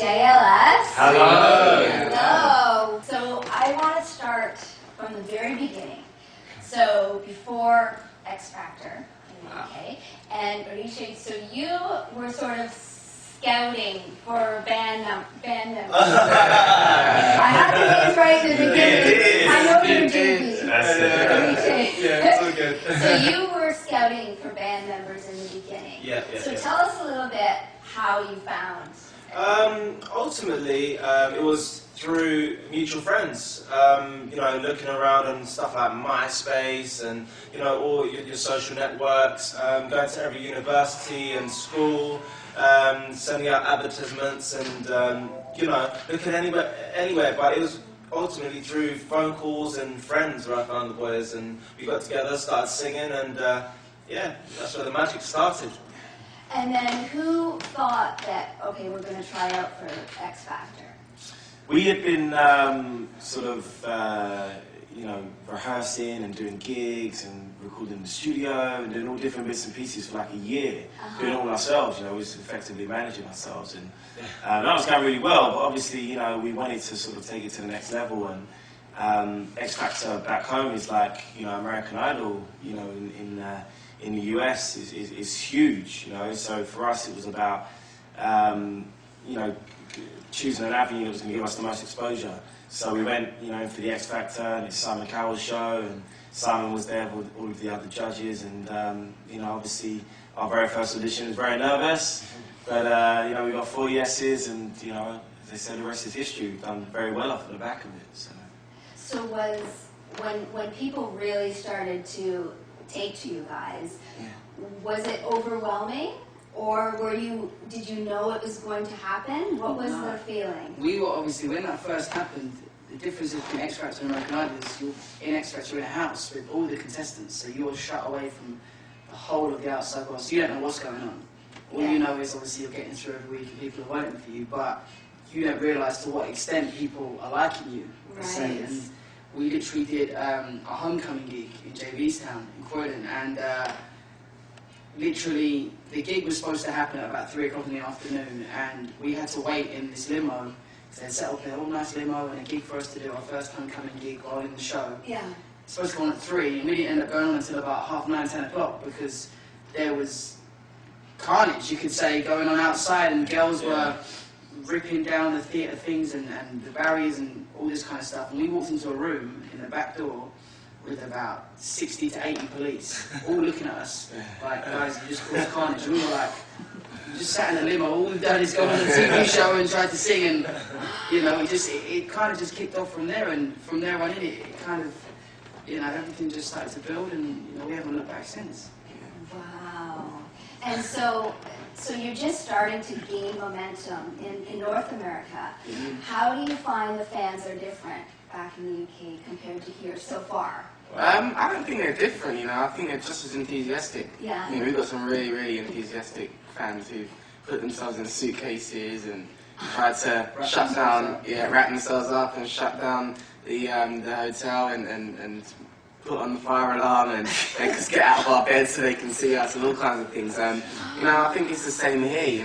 JLS. Hello. Hello. So I want to start from the very beginning. So before X Factor in the UK, and Oritsé, so you were sort of scouting for band members. I have to get this right in the beginning. I know you're JB. Yeah, it's all good. So you were scouting for band members in the beginning. So tell us a little bit how you found. Ultimately, it was through mutual friends. You know, looking around on stuff like MySpace and all your social networks. Going to every university and school, sending out advertisements and looking anywhere. But it was ultimately through phone calls and friends where I found the boys, and we got together, started singing, and yeah, that's where the magic started. And then who thought that, okay, we're going to try out for X Factor? We had been rehearsing and doing gigs and recording in the studio and doing all different bits and pieces for like a year, doing it all ourselves. We was effectively managing ourselves, and that was going really well. But obviously, we wanted to sort of take it to the next level, and X Factor back home is like American Idol, in the US is huge, So for us, it was about choosing an avenue that was going to give us the most exposure. So we went, for the X Factor, and it's Simon Cowell's show, and Simon was there with all of the other judges, and obviously our very first audition was very nervous, but we got 4 yeses, and as they said, the rest is history. We've done very well off the back of it. So was when people really started to take to you guys, was it overwhelming? Or did you know it was going to happen? What was the feeling? We were obviously, when that first happened, the difference between X Factor and American Idol is you're in X Factor in a house with all the contestants, so you're shut away from the whole of the outside world, so you don't know what's going on. All you know is obviously you're getting through every week and people are voting for you, but you don't realise to what extent people are liking you. Right. And we literally did a homecoming gig in JB's town, in Croydon, and literally the gig was supposed to happen at about 3 o'clock in the afternoon, and we had to wait in this limo. So they set up a whole nice limo and a gig for us to do our first homecoming gig while in the show. Yeah. It's supposed to go on at 3, and we didn't end up going on until about 9:30, 10 o'clock, because there was carnage, you could say, going on outside, and girls were ripping down the theatre things and the barriers and all this kind of stuff. And we walked into a room in the back door with about 60 to 80 police, all looking at us like, guys, you just caused carnage. We were like, we just sat in a limo, all we've done is go on a TV show and try to sing, and it kind of just kicked off from there, and from there on in, it kind of, everything just started to build, and we haven't looked back since. Wow. And so you're just starting to gain momentum in North America. How do you find the fans are different back in the UK compared to here so far? I don't think they're different, I think they're just as enthusiastic. Yeah. We've got some really, really enthusiastic fans who put themselves in suitcases and tried to wrap themselves up and shut down the hotel and put on the fire alarm and make us get out of our beds so they can see us and all kinds of things. I think it's the same here,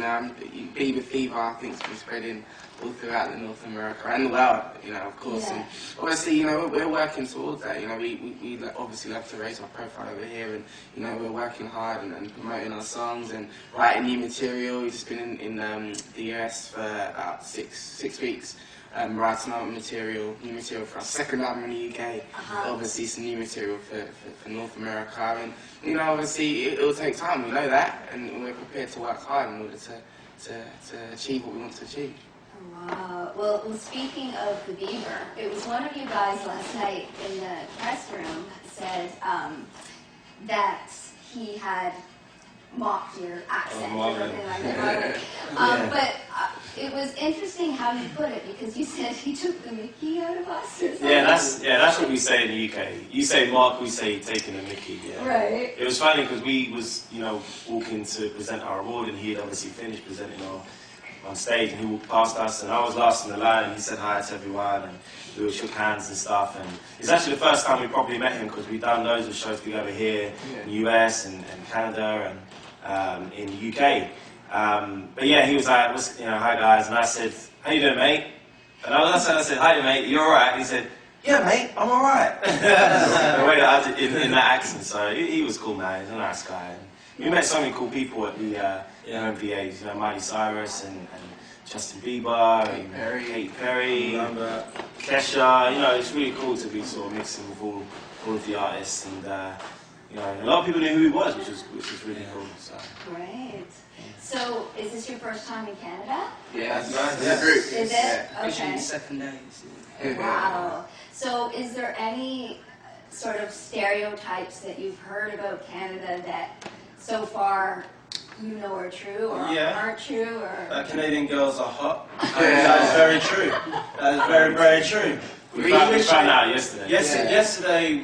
Bieber fever, I think, has been spreading all throughout the North America and the world, of course. Yeah. And obviously, we're working towards that. We obviously love to raise our profile over here, and we're working hard and promoting our songs and writing new material. We've just been in the US for about six weeks. Writing out new material for our second album in the UK, obviously some new material for North America, and obviously it'll take time, we know that, and we're prepared to work hard in order to achieve what we want to achieve. Wow. Well, speaking of the Bieber, it was one of you guys last night in the press room said that he had mocked your accent or something like that. But it was interesting how you put it, because you said he took the mickey out of us or something. That's what we say in the UK. You say Mark, we say taking the mickey. Yeah. Right. It was funny because we was walking to present our award, and he had obviously finished presenting on stage, and he walked past us, and I was last in the line, and he said hi to everyone, and we all shook hands and stuff, and it's actually the first time we properly met him, because we've done loads of shows together here in the US and Canada and in the UK. But yeah, he was like, hi guys, and I said, how you doing, mate? And I said, hi mate, you alright? And he said, yeah mate, I'm alright. The way that I did in that accent, so he was cool, man. He's a nice guy. And we met so many cool people at the MVAs, Miley Cyrus and Justin Bieber, and Katy Perry, Kesha. It's really cool to be sort of mixing with all of the artists, and a lot of people knew who he was, which was really cool. So. Great. So, is this your first time in Canada? Yeah, Is it? Especially Okay. the second day. Wow. So, is there any sort of stereotypes that you've heard about Canada that so far are true or aren't true? Or Canadian girls are hot. That is very true. That is very, very true. We found out yesterday. Yesterday,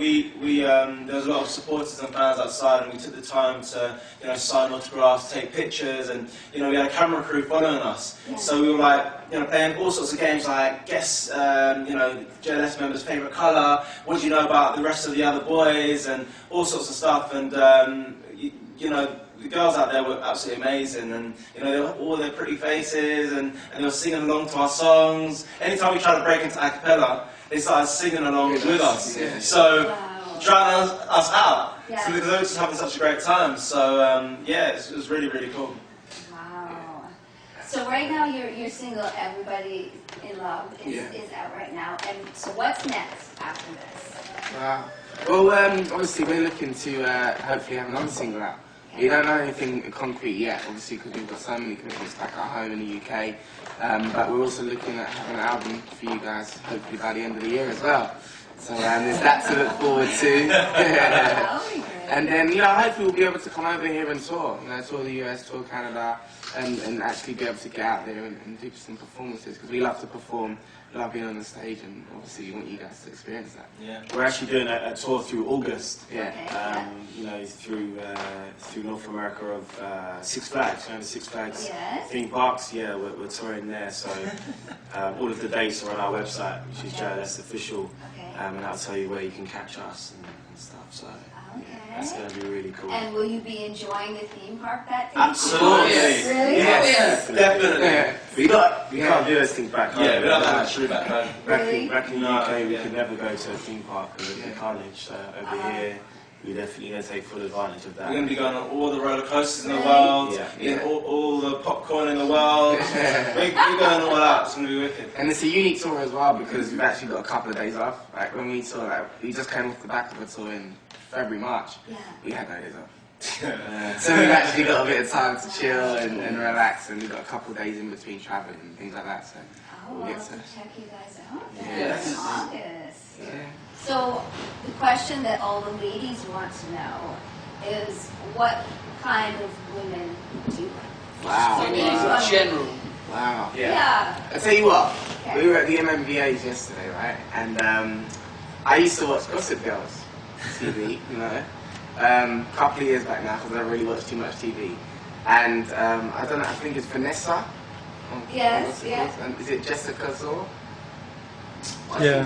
there was a lot of supporters and fans outside, and we took the time to, sign autographs, take pictures, and we had a camera crew following us. Yeah. So we were like, playing all sorts of games like guess, JLS members' favourite colour. What do you know about the rest of the other boys, and all sorts of stuff. And the girls out there were absolutely amazing, and they were all their pretty faces, and they were singing along to our songs. Anytime we tried to break into a cappella, they started singing along with us. Yeah. So, trying us out. Yeah. So they were just having such a great time. So, it was really, really cool. Wow. So right now you're single, Everybody in Love is out right now. And so what's next after this? Wow. Well, obviously we're looking to hopefully have another single out. We don't know anything concrete yet, obviously, because we've got so many commitments back at home in the UK. But we're also looking at having an album for you guys, hopefully by the end of the year as well. So there's that to look forward to. That would be great. And then, hopefully we'll be able to come over here and tour. Tour the US, tour Canada, and actually be able to get out there and do some performances, because we love to perform. Love being on the stage, and obviously you want you guys to experience that. Yeah. We're actually doing a tour through August. Yeah. Through North America of Six Flags, the Six Flags theme parks. Yeah, we're touring there. So all of the dates are on our website, which is JLS Official, and that'll tell you where you can catch us and stuff. So that's going to be really cool. And will you be enjoying the theme park that day? Absolutely. Really? Yes, definitely. Yeah. We can't do those things back home. Yeah, we don't have that true back home. Back in the UK, we could never go to a theme park because of the carnage. So over here, we're definitely going to take full advantage of that. We're going to be going on all the roller coasters in the world, eating all the popcorn in the world. We're going all out. It's going to be wicked. And it's a unique tour as well, because we've actually got a couple of days off. Like when we saw we just came off the back of a tour in February, March. Yeah. We had no days off. So we've actually got a bit of time to chill and relax, and we've got a couple of days in between travelling and things like that. So we'll get to check you guys out Yes. in August. Yeah. So the question that all the ladies want to know is, what kind of women do you like? Wow. In general. Wow. Yeah. I tell you what, we were at the MMVAs yesterday, right? And I used to watch Gossip Girls TV, a couple of years back now, because I don't really watch too much TV. And I don't know, I think it's Vanessa. Yes, yeah. And is it Jessica Zor? Yeah.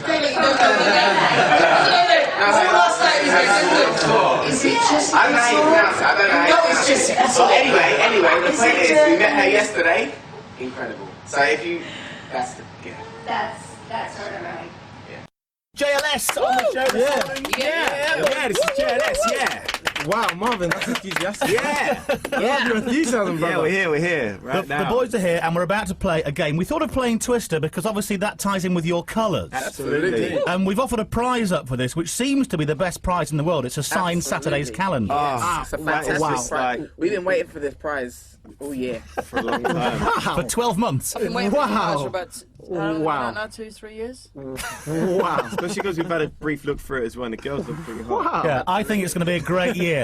Is it just I don't know how you pronounce it. I don't know how you pronounce it. So anyway, the point is, we met her yesterday. Incredible. So if you, that's That's sort of right. JLS on the show this morning. Yeah, this is JLS, yeah. Wow, Marvin, that's enthusiastic. Yeah. I love your enthusiasm, brother. Yeah, we're here, right now. The boys are here, and we're about to play a game. We thought of playing Twister because obviously that ties in with your colours. Absolutely. And we've offered a prize up for this, which seems to be the best prize in the world. It's a signed Saturday's calendar. It's a fantastic wow. We've been waiting for this prize all year. For a long time. For 12 months. Wow. Now 2-3 years. Wow. Especially because we've had a brief look through it as well, and the girls look pretty hot. Wow. Yeah, I think it's going to be a great year.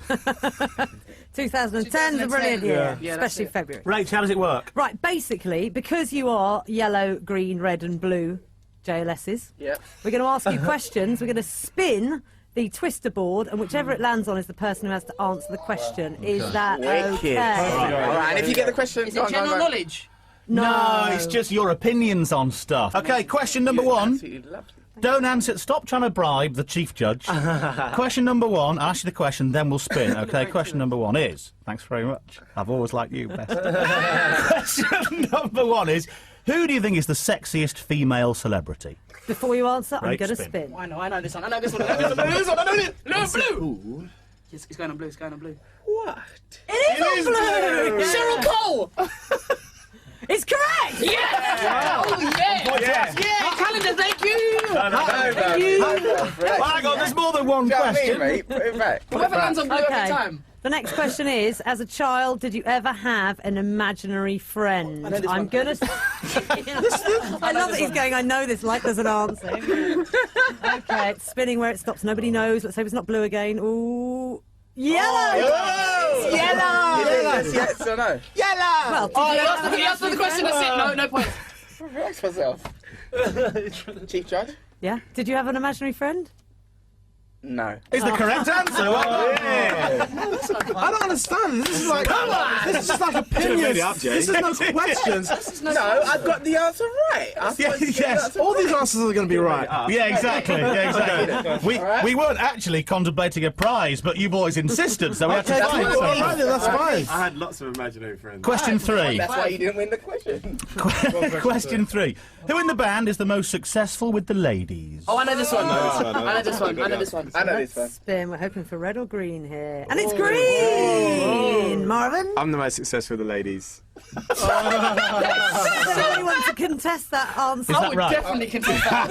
2010's a brilliant year, Yeah. especially February. Rach, how does it work? Right, basically, because you are yellow, green, red and blue JLSs, we're going to ask you questions. We're going to spin the Twister board, and whichever it lands on is the person who has to answer the question. Is that Wicked. okay? All right, and if you get the question... Is it general knowledge? No, it's just your opinions on stuff. Okay, question number one. Absolutely lovely. Don't answer. Stop trying to bribe the chief judge. Question number 1. I'll ask you the question, then we'll spin. Okay. Question number 1 is. Thanks very much. I've always liked you best. Question number 1 is. Who do you think is the sexiest female celebrity? Before you answer, I'm Great going to spin. spin. I know this one. I know this one. I know this one. I know this one. Blue. Yes, it's going on blue. It's going on blue. What? It is blue! Cheryl Cole. It's correct! Yeah! Oh, yeah! Yeah! Calendar, thank you! Thank you! Well, hang on, there's more than one Do you know what I question. mean, mate? Put it back. Whoever lands on blue every Okay. time. The next question is, as a child, did you ever have an imaginary friend? I know this I'm one. going to... I love that he's going, I know this, like there's an answer. Okay, it's spinning where it stops. Nobody knows. Let's hope it's not blue again. Ooh... Yellow! Yellow! Yes or no? Yellow! Well, did Oh, you you ever have asked an the question, that's it. No point. Relax myself. Chief Judge? Yeah? Did you have an imaginary friend? No. Is the correct answer. I don't understand. This is like, this is just like opinions. This is no questions. No, I got the answer right. Yes. All these answers are going to be right. Yeah, exactly. Yeah, exactly. We weren't actually contemplating a prize, but you boys insisted, so we had to find All right, something. then, that's fine. I had lots of imaginary friends. Question 3. That's why you didn't win the question. Question 3. Who in the band is the most successful with the ladies? Oh, I know this one. I know this one. I know this one. I know this one. Spin. We're hoping for red or green here. And it's green! Marvin? I'm the most successful with the ladies. Does anyone to contest that answer? Is I that would right? definitely contest that.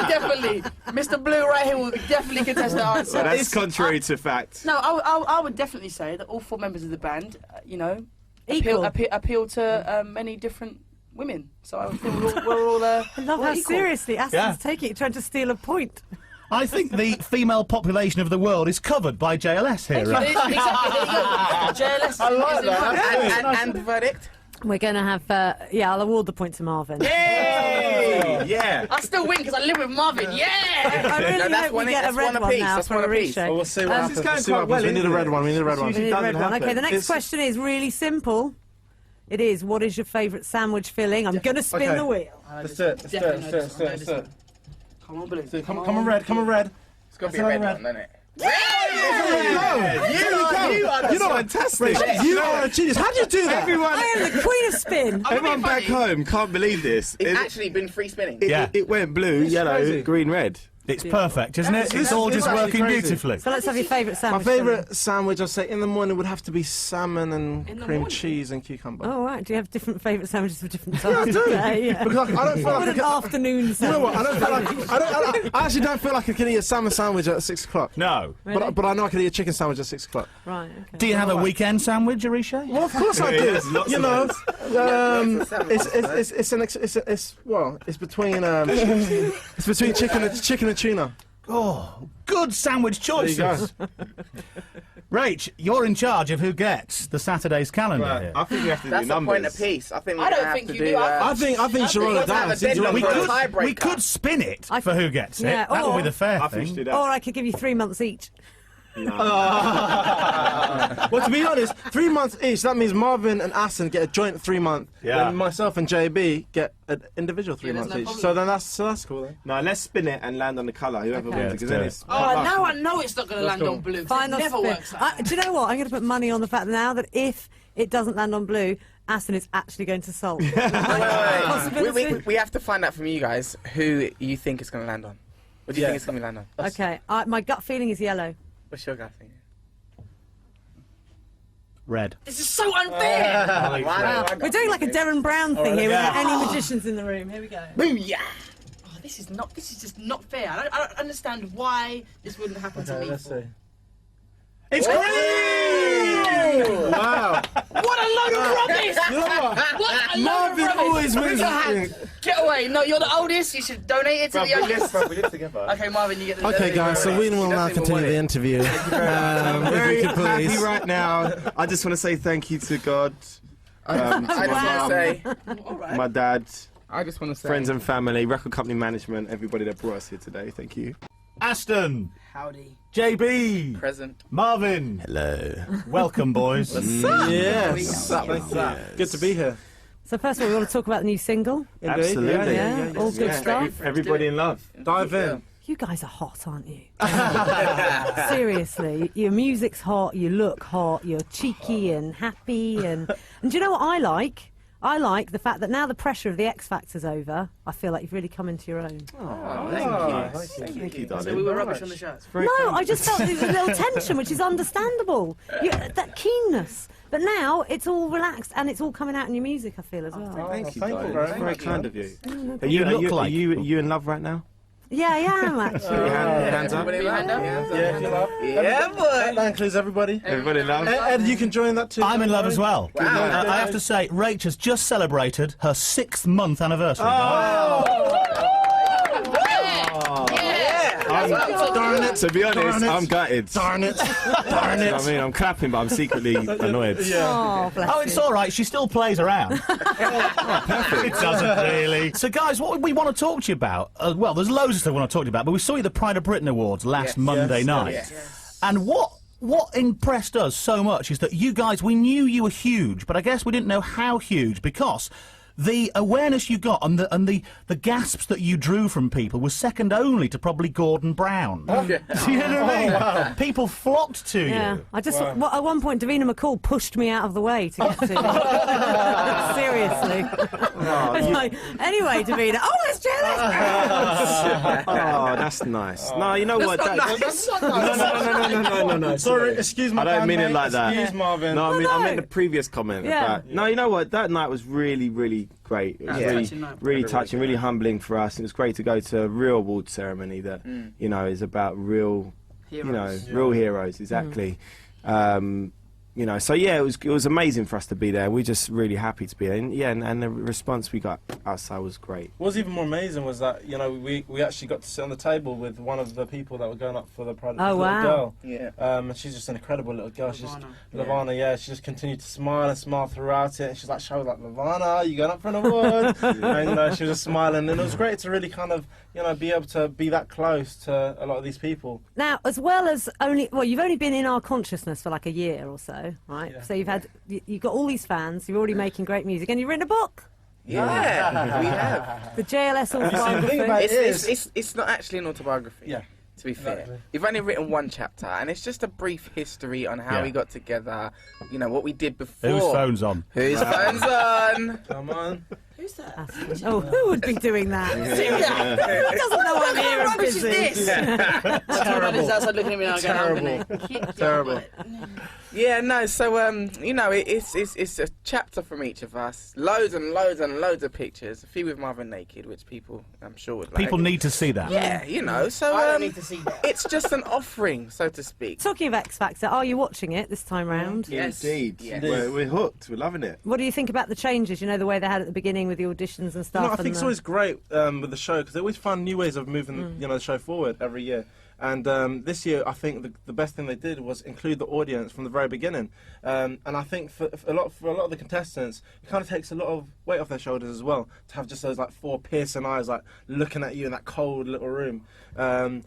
Definitely. Mr. Blue right here will definitely contest that answer. Well, that's contrary to fact. No, I would definitely say that all 4 members of the band, Equal. appeal to many different women. So I think we're all I love how equal. seriously Aston's Yeah. taking it, trying to steal a point. I think the female population of the world is covered by JLS here. Exactly, there you go. JLS. I like that. And the verdict? We're going to have, I'll award the point to Marvin. Hey! Yeah. I still win because I live with Marvin. Yeah. I really No, that's hope we one- get a that's red one one apiece, now that's for one apiece. Oritsé. Well, we'll see what happens. It's going We'll see what quite well, happens. We need a isn't red it? one. We need a red one. We need a red doesn't one. Okay, happen. the next It's- question is really simple. It is, what is your favourite sandwich filling? I'm going to spin Okay. the wheel. Let's do it. Let's do it. Let's do it. Let's do it. Come on, Blue. Come on, red. Come on, red. It's got to be That's a red another one, doesn't it? You know fantastic. You are a genius. How do you do that? Everyone, I am the queen of spin. everyone back home can't believe this. It's actually been free spinning. Yeah. It went blue, yellow, crazy. green, red. It's perfect, isn't it? It's all just actually working crazy. beautifully. So let's have your favourite My sandwich favourite sandwich, I'd say, in the morning would have to be salmon and In the cream morning? cheese and cucumber. filling. Oh, right. Do you have different favourite sandwiches for different times I do. of day? Yeah. Because I don't feel What like an afternoon sandwich. you know what? I don't feel like I actually don't feel like I can eat a salmon sandwich at 6 o'clock. No. Really? But I know I can eat a chicken sandwich at 6 o'clock. Right, okay. Do you have a weekend sandwich, Oritsé? Well, of course I Yeah, do. there's lots You of know, those. it's between chicken and tuna. Oh, good sandwich There you choices. go. Rach, you're in charge of who gets the Saturday's calendar Right, here. I think we have to That's do a point numbers. apiece. I think we're I don't gonna have think to you do. do. I think Sharona to have a does. deadline We for a could, tiebreaker. we could spin it I- for who gets it. Yeah, That would be or- the fair I think we thing. should do Or that. I could give you 3 months each. Well, to be honest, 3 months each. That means Marvin and Aston get a joint 3 month. Yeah. And myself and JB get an individual 3 Yeah, there's months no each. problem. So then that's cool then. No, let's spin it and land on the colour, whoever Okay. wins, Yeah, because let's then do it's... Oh, now I know it's not going to land on blue. 'cause Final it never spin. works. Like that. Do you know what? I'm going to put money on the fact now that if it doesn't land on blue, Aston is actually going to salt. Possibility? We have to find out from you guys who you think it's going to land on. What do you think it's going to land on? Okay, my gut feeling is yellow. What's your gut feeling? Red. This is so unfair. Wow. We're doing like a Darren Brown thing here without any magicians in the room. Here we go. Booyah! Oh, this is just not fair. I don't understand why this wouldn't happen to me. before. It's green! Wow. What a load of rubbish! You know what? What a load Marvin of rubbish! always Raise wins. your hand. Get away! No, you're the oldest. You should donate it to the youngest. we live together. Okay, Marvin, you get the. Okay, guys, so we will now doesn't even continue want the it. interview. I'm If very we could happy please. right now. I just want to say thank you to God, I just want to say, All right. my dad, I just want to say, friends and family, record company management, everybody that brought us here today. Thank you. Aston, Howdy. JB, present. Marvin. Hello. Welcome, boys. Yes. Good to be here. So first of all, we want to talk about the new single. Absolutely. Yeah, all good stuff. Everybody in love. Dive in. You guys are hot, aren't you? Seriously, your music's hot, you look hot, you're cheeky and happy, and do you know what I like? I like the fact that now the pressure of the X Factor's over, I feel like you've really come into your own. Oh, thank you, darling. So we were rubbish on the show. No, I just felt there was a little tension, which is understandable. That keenness. But now it's all relaxed and it's all coming out in your music, I feel, as well. Thank you, Thank you darling. very That's very much. kind of you. Are You look like- you in love right now? Yeah, I am, actually. Hands up. Everybody right now? Yeah, if you love. Yeah, boy. That includes everybody. Everybody in love? Ed, you can join that too. I'm in love as well. Wow. I have to say, Rach has just celebrated her 6th-month anniversary. Darn it. To be honest, Darn it. I'm gutted. Darn it. Darn You know what it. I mean, I'm clapping, but I'm secretly annoyed. Oh, bless Oh, it's you. all right. She still plays around. It doesn't really. So, guys, what we want to talk to you about? Well, there's loads of stuff we want to talk to you about, but we saw you at the Pride of Britain Awards last Monday night, and what impressed us so much is that you guys, we knew you were huge, but I guess we didn't know how huge because the awareness you got and the gasps that you drew from people was second only to probably Gordon Brown. Do you know what I mean? wow. People flocked to Yeah, you. I just at one point Davina McCall pushed me out of the way to get to you. Seriously. It's like, anyway, Davina. Oh, it's JLS. Oh, that's nice. No, you know what? No. Sorry, excuse my I don't mean it bandmate. like that. Excuse Marvin. No, I no. meant the previous comment. Yeah. About, no, you know what? That night was really, really great. It was touching night. really touching, really humbling for us. It was great to go to a real award ceremony that you know is about real, Heroes. real heroes. Exactly. You know, so yeah, it was amazing for us to be there. We're just really happy to be there. And, yeah, and the response we got outside was great. What was even more amazing was that, you know, we actually got to sit on the table with one of the people that were going up for the Pride. Oh, little wow. girl. Yeah. And she's just an incredible little girl. She's just, Lavana. Lavana, yeah. She just continued to smile and smile throughout it. And she's like, Lavana, you going up for an award? And, you know, she was just smiling. And it was great to really kind of, you know, be able to be that close to a lot of these people. Now, as well as you've only been in our consciousness for like a year or so, right? Yeah. So you've got all these fans, you're already making great music, and you've written a book, Yeah, we have. the JLS the thing autobiography. about it- It's not actually an autobiography. Yeah. To be fair, Exactly. we've only written one chapter, and it's just a brief history on how Yeah. we got together. You know what we did before. Whose phone's on? Whose phone's on? Come on. Who's that? Aston. Oh, who would be doing that? Who doesn't know I'm here and busy? Everybody's outside looking at me now going, Terrible. Terrible. Yeah, no. So you know, it's a chapter from each of us. Loads and loads and loads of pictures. A few with Marvin naked, which people I'm sure would like. People need to see that. Yeah, you know. So I don't need to see that. it's just an offering, so to speak. Talking of X Factor, are you watching it this time round? Yes. Indeed. Yes. We're hooked. We're loving it. What do you think about the changes? You know, the way they had at the beginning with the auditions and stuff. No, I and think it's always great with the show because they always find new ways of moving, you know, the show forward every year. And this year, I think the best thing they did was include the audience from the very beginning. And I think for a lot of the contestants, it kind of takes a lot of weight off their shoulders as well to have just those like four piercing eyes like looking at you in that cold little room. Cold.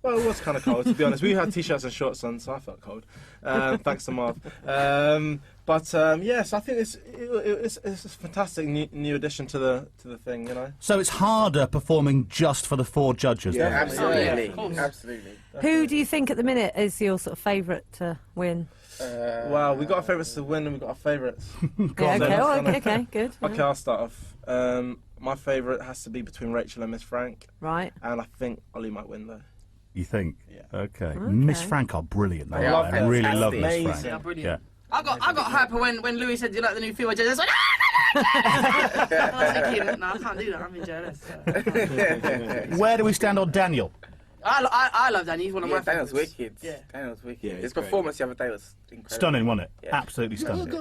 Well, it was kind of cold, to be honest. We had t-shirts and shorts on, so I felt cold. Thanks to Marv. Yes, I think it's a fantastic new addition to the thing, you know. So it's harder performing just for the four judges. Yeah, then? absolutely, of course. absolutely. Who do you think at the minute is your sort of favourite to win? Wow, we got our favourites to win and we got our favourites. Yeah, okay, okay, good. Okay, I'll start off. My favourite has to be between Rachel and Miss Frank, Right. and I think Ollie might win though. You think? Yeah. Okay. Miss Frank are brilliant. They They are. are I really love Miss fantastic. Frank. They are brilliant. Yeah. I got hyper when Louis said, "Do you like the new feel?" I was like, I was thinking, no, I can't do that. I'm in JLS. Where do we stand on Daniel? I love Danny. He's one of my Yeah, Daniel's favourites. wicked. Yeah. Daniel's wicked. Yeah, he's His great. performance the other day was incredible. Stunning, wasn't it? Yeah. Absolutely stunning.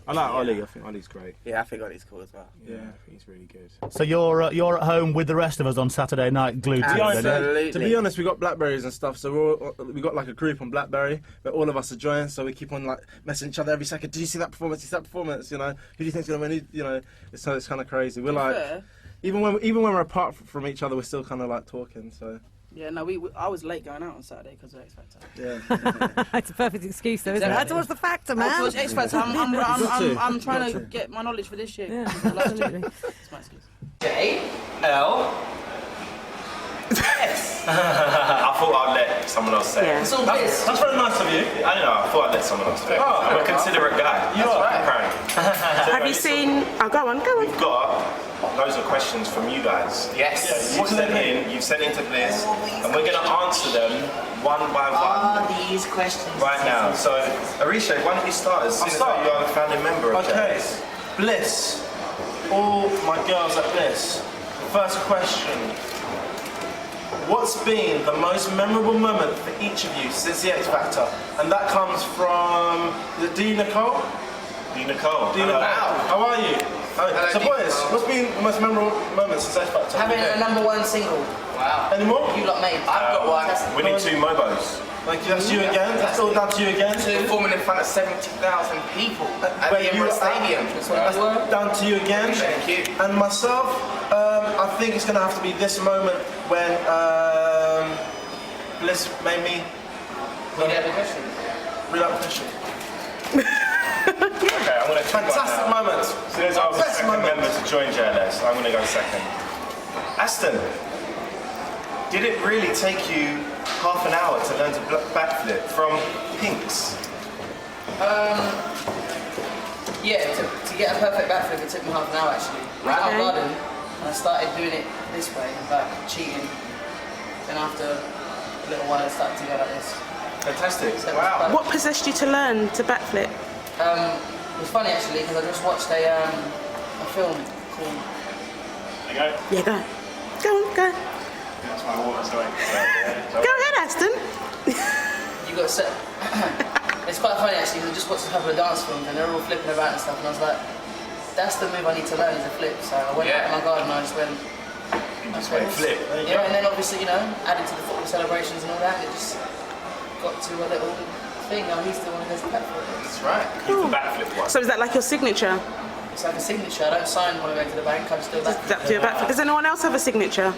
I like Ollie. I think Ollie's great. Yeah, I think Ollie's cool as well. Yeah, I think he's really good. So you're at home with the rest of us on Saturday night, glued to Absolutely. it, then, yeah? Absolutely. To be honest, we got Blackberries and stuff, so we got like a group on BlackBerry where all of us are joined. So we keep on like messaging each other every second. Did you see that performance? Did you see that performance? You know, who do you think's gonna win? You know, so it's kind of crazy. We're like, even when we're apart from each other, we're still kind of like talking. So Yeah, no, I was late going out on Saturday because of X Factor. Yeah. It's a perfect excuse, though, isn't it? Exactly. That's what's the factor, man. Of course, X Factor. I'm trying to get my knowledge for this year. Yeah, absolutely. That's my excuse. JLS. I thought I'd let someone else say it. It's all this. That's very nice of you. I don't know, I thought I'd let someone else do it. I'm a considerate guy. You are. Apparently. Have you seen... Oh, go on. We've got loads of questions from you guys. Yes. You've sent into Bliss, and we're going to answer them one by one. These questions. Right now. So, Oritsé, why don't you start as soon as you are a founding member of Okay. JLS? Bliss. All my girls at Bliss. First question. What's been the most memorable moment for each of you since the X Factor? And that comes from the D. Nicole. D. Nicole. How are you? So boys, what's been the most memorable moment since X Factor? Having a #1 single. Wow. Any more? You lot made. I've got one. Winning 2 Mobos. Thank you. That's you again. That's all down to you again. Performing in front of 70,000 people at the Emirates Stadium. That's down to you again. Thank you. And myself, I think it's going to have to be this moment when Bliss made me Read out the question. read out the question. Okay, I'm going to Fantastic moments. Since I was the second member to join JLS, I'm going to go second. Aston, did it really take you half an hour to learn to backflip from Pinks? Yeah, to get a perfect backflip, it took me half an hour actually. Right out garden, and I started doing it this way, like cheating. Then after a little while, it started to go like this. Fantastic. So Wow. What possessed you to learn to backflip? It was funny actually because I just watched a film called. There you go. Yeah, go on. Go on, go on. That's my water, sorry. Go ahead, Aston. You got set. It's quite funny actually because I just watched a couple of dance films and they're all flipping about and stuff, and I was like, that's the move I need to learn is a flip. So I went out in my garden and I just went. Flip. Yeah, and then obviously, you know, added to the football celebrations and all that, it just got to a little thing. Oh, he's the one who does the backflip. That's right. Keep the backflip one. So is that like your signature? It's like a signature. I don't sign when I go to the bank. I just do a Does backflip. that do a backflip? Does anyone else have a signature?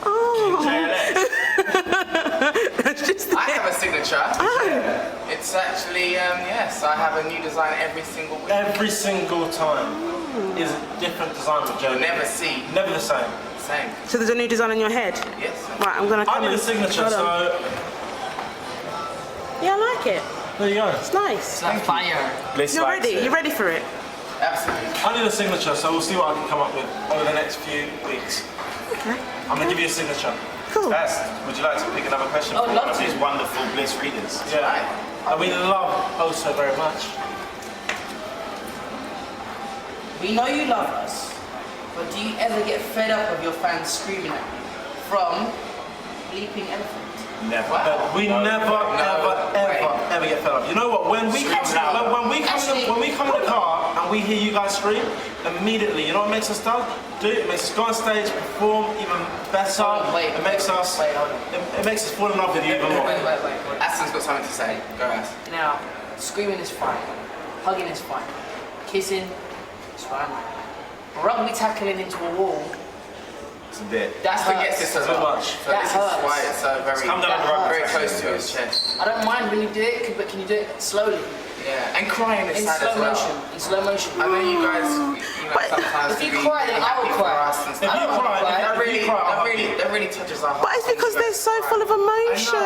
Oh. JLS. That's just I have a signature. Oh. It's actually, yes, I have a new design every single week. Every single time is a different design with Joe. You'll never see Never the same. the same. So there's a new design on your head? Yes. Right, I'm going to I come need a and... signature, Hold on. so Yeah, I like it. there you go. It's nice. It's like fire. Bliss You're likes ready? it. You're ready for it? Absolutely. I need a signature, so we'll see what I can come up with over the next few weeks. Okay. I'm going to give you a signature. Cool. Best, would you like to pick another question I would from love one of to. these wonderful Bliss readers? Yeah. And we love oh so very much. We know you love us, but do you ever get fed up of your fans screaming at you from Bleeping Elephant? Never. We never, ever get fed up. You know what? When we come, when we come in the car and we hear you guys scream, immediately, you know what makes us do? It makes us go on stage, perform even better. It makes us, it makes us fall in love with you even more. Wait. Aston's got something to say. Go ahead. Now, screaming is fine. Hugging is fine. Kissing is fine. Rugby tackling into a wall, It's a bit. that Aston gets hurts. this a lot. So That this hurts. is why it's so very, Come down the rugby very tackle. close to his chest. I don't mind when you do it, but can you do it slowly? Yeah. And crying is In sad slow as well. motion. In slow motion. I know you guys, you know, But sometimes if you can be cry, then I will happy for cry. us and If stuff. you cry, That really touches our hearts. But it's because they're so full of I emotion.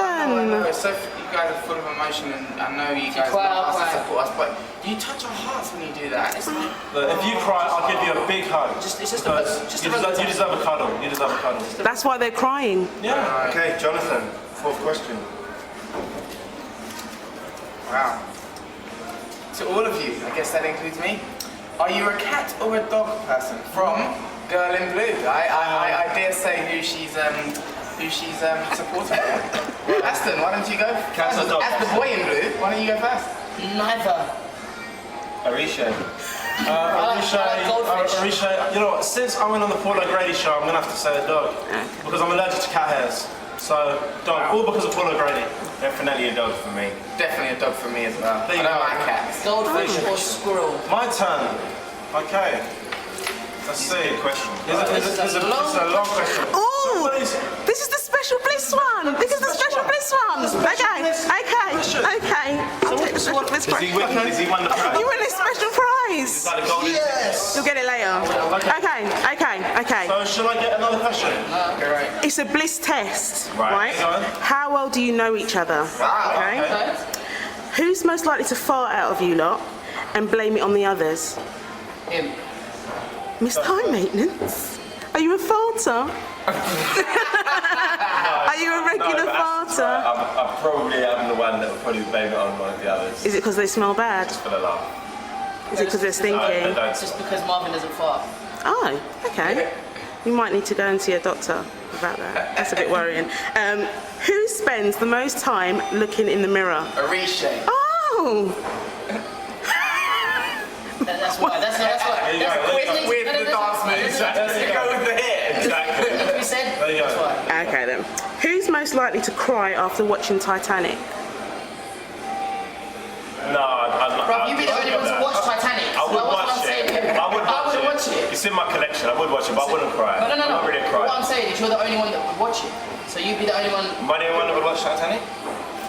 know. So you guys are full of emotion, and I know you guys cry, love us I'll and cry. support us, but you touch our hearts when you do that. It's like, Look, if you cry, I'll give you a big hug. It's just Because you deserve a cuddle. You deserve a cuddle. That's why they're crying. Yeah. Okay, Jonathan, fourth question. wow. To all of you, I guess that includes me. Are you a cat or a dog person? From Girl in Blue. I dare say who she's supporting. Aston, why don't you go Cat or first? dog? As the boy in blue, why don't you go first? Neither. Oritsé. Oritsé, you know what, since I went on the Paul O'Grady show, I'm going to have to say a dog. Because I'm allergic to cat hairs. So, dog, all because of Paul O'Grady. Definitely a dog for me. Definitely a dog for me as well. There I you don't go. like cats. Goldfish or squirrel? My turn. Okay. That's a good question. It's a long question. Oh, this is the special bliss one. This is the special bliss one. Okay. I'll take the special bliss one. Is he won the prize? You win a special prize. Yes! You'll get it later. Okay. So shall I get another question? Okay, right. It's a bliss test, Right. How well do you know each other? Wow. Okay. Who's most likely to fart out of you lot and blame it on the others? Him. Missed high maintenance. Are you a farter? Are you a regular farter? I probably am the one that would probably blame it on one of the others. Is it because they smell bad? For the laugh. Is it because they're stinking? Just because Marvin doesn't fart. Oh, okay. You might need to go and see a doctor about that. That's a bit worrying. Who spends the most time looking in the mirror? Oritsé. Oh! That's why. That's With the dance moves. Go with the hair. Exactly. We said. There you go. That's why. Okay then. Who's most likely to cry after watching Titanic? No, Bro, you'd be the only one to watch Titanic. I would watch it. I would watch it. It's in my collection. I would watch it, but I wouldn't cry. No. I'm not really a cry. What I'm saying is you're the only one that would watch it. So you'd be the only one. Am I the only one that would watch Titanic?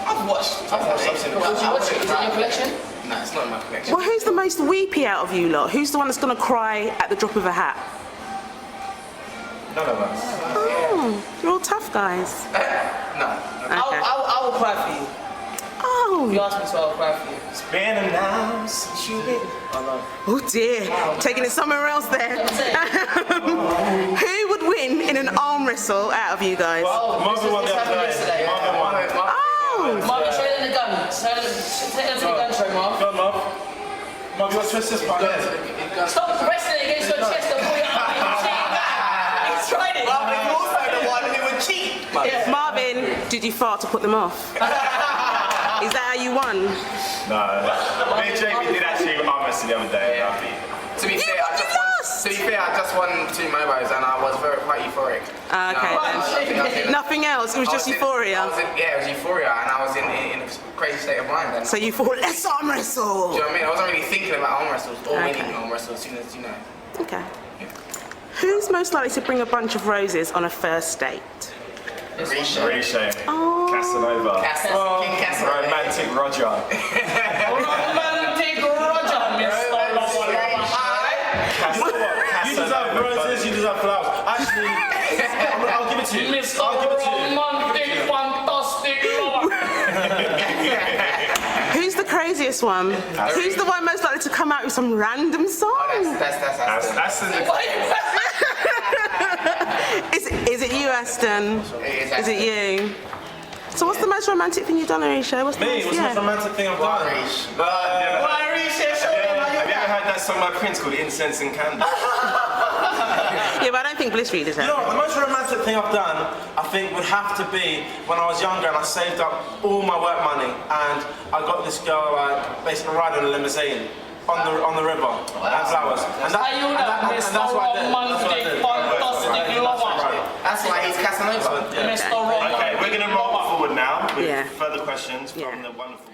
I've watched Titanic. Would you watch it? Is it in your collection? No, it's not in my collection. Well, who's the most weepy out of you lot? Who's the one that's going to cry at the drop of a hat? None of us. Oh, you're all tough guys. No. Okay. I will cry for you. If you Oh, ask me to, I'll cry for you. It's been an hour since you've been. oh dear. Taking it somewhere else there. Who would win in an arm wrestle out of you guys? Marvin won the other day. Marvin won. Oh! Marvin, show them the gun. Take them to the gun show, Marv. Go on, Marv. Marv, you want to twist this part here? Stop wrestling against your chest and pull your arm in. He's tried it. Marvin's also the one who would cheat. Marvin, did you fart to put them off? Is that how you won? No. Me and Jamie did actually arm wrestle the other day. To be fair, I just won 2 mobiles and I was quite euphoric. Okay then. Nothing else, it was just euphoria. It was euphoria and I was in a crazy state of mind then. So you thought, let's arm wrestle! Do you know what I mean? I wasn't really thinking about arm wrestles or Okay. winning arm wrestles as soon as, you know. Okay. Who's most likely to bring a bunch of roses on a first date? Oritsé. Oh. Casanova. King Casanova. Romantic Roger. Romantic Roger, Mr. You deserve roses, you deserve flowers. Actually, I'll give it to you. Mr. I'll give it to you. Romantic, fantastic lover. Who's the craziest one? Who's the one most likely to come out with some random song? That's Is it you, Aston? Is it you? So what's the most romantic thing you've done, Oritsé? What's the Me? What's the most romantic thing I've done? Have you ever heard that song by Prince called Incense and Candid? Yeah, but I don't think Bliss readers have. You know, the most romantic thing I've done, I think, would have to be when I was younger and I saved up all my work money and I got this girl basically riding a limousine on the river and flowers. And that's what I did. That's why he's Casanova. Okay, we're going to roll forward now with Yeah. further questions from the wonderful